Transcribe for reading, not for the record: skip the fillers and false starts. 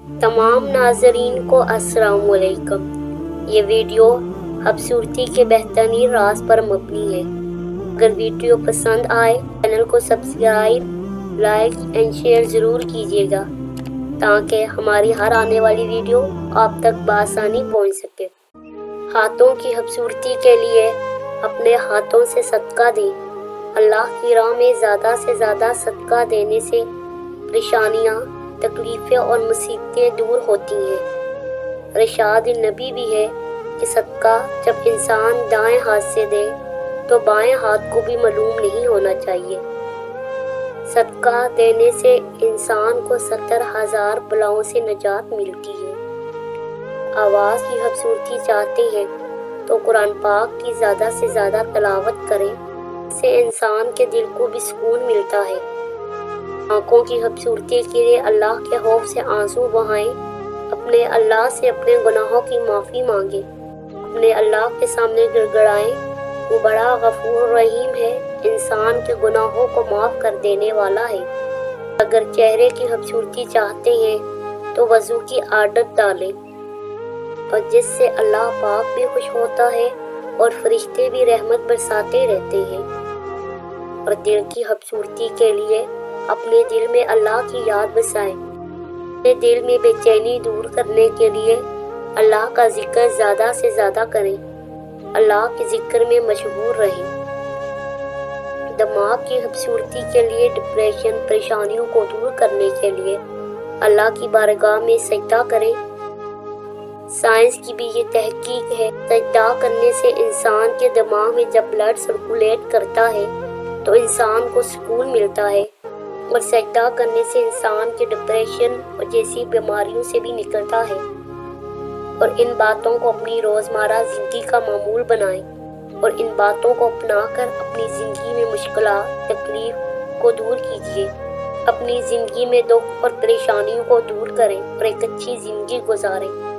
تمام ناظرین کو السلام علیکم۔ یہ ویڈیو خوبصورتی کے بہترین راز پر مبنی ہے۔ اگر ویڈیو پسند آئے چینل کو سبسکرائب، لائک اینڈ شیئر ضرور کیجیے گا تاکہ ہماری ہر آنے والی ویڈیو آپ تک بآسانی پہنچ سکے۔ ہاتھوں کی خوبصورتی کے لیے اپنے ہاتھوں سے صدقہ دیں۔ اللہ کی راہ میں زیادہ سے زیادہ صدقہ دینے سے پریشانیاں، تکلیفیں اور مصیبتیں دور ہوتی ہیں۔ ارشاد نبی بھی ہے کہ صدقہ جب انسان دائیں ہاتھ سے دے تو بائیں ہاتھ کو بھی معلوم نہیں ہونا چاہیے۔ صدقہ دینے سے انسان کو 70,000 بلاؤں سے نجات ملتی ہے۔ آواز کی خوبصورتی چاہتے ہیں تو قرآن پاک کی زیادہ سے زیادہ تلاوت کریں، اس سے انسان کے دل کو بھی سکون ملتا ہے۔ آنکھوں کی خوبصورتی کے لیے اللہ کے خوف سے آنسو بہائیں، اپنے اللہ سے اپنے گناہوں کی معافی مانگیں، اپنے اللہ کے سامنے گڑ گڑائیں۔ وہ بڑا غفور رحیم ہے، انسان کے گناہوں کو معاف کر دینے والا ہے۔ اگر چہرے کی خوبصورتی چاہتے ہیں تو وضو کی عادت ڈالیں، اور جس سے اللہ پاک بھی خوش ہوتا ہے اور فرشتے بھی رحمت برساتے رہتے ہیں۔ اور دل کی خوبصورتی کے لیے اپنے دل میں اللہ کی یاد بسائیں۔ اپنے دل میں بے چینی دور کرنے کے لیے اللہ کا ذکر زیادہ سے زیادہ کریں، اللہ کے ذکر میں مشغول رہیں۔ دماغ کی خوبصورتی کے لیے ڈپریشن، پریشانیوں کو دور کرنے کے لیے اللہ کی بارگاہ میں سجدہ کریں۔ سائنس کی بھی یہ تحقیق ہے، سجدہ کرنے سے انسان کے دماغ میں جب بلڈ سرکولیٹ کرتا ہے تو انسان کو سکون ملتا ہے، اور سجدہ کرنے سے انسان کے ڈپریشن اور جیسی بیماریوں سے بھی نکلتا ہے۔ اور ان باتوں کو اپنی روزمرہ زندگی کا معمول بنائیں، اور ان باتوں کو اپنا کر اپنی زندگی میں مشکلات، تکلیف کو دور کیجیے۔ اپنی زندگی میں دکھ اور پریشانیوں کو دور کریں اور ایک اچھی زندگی گزاریں۔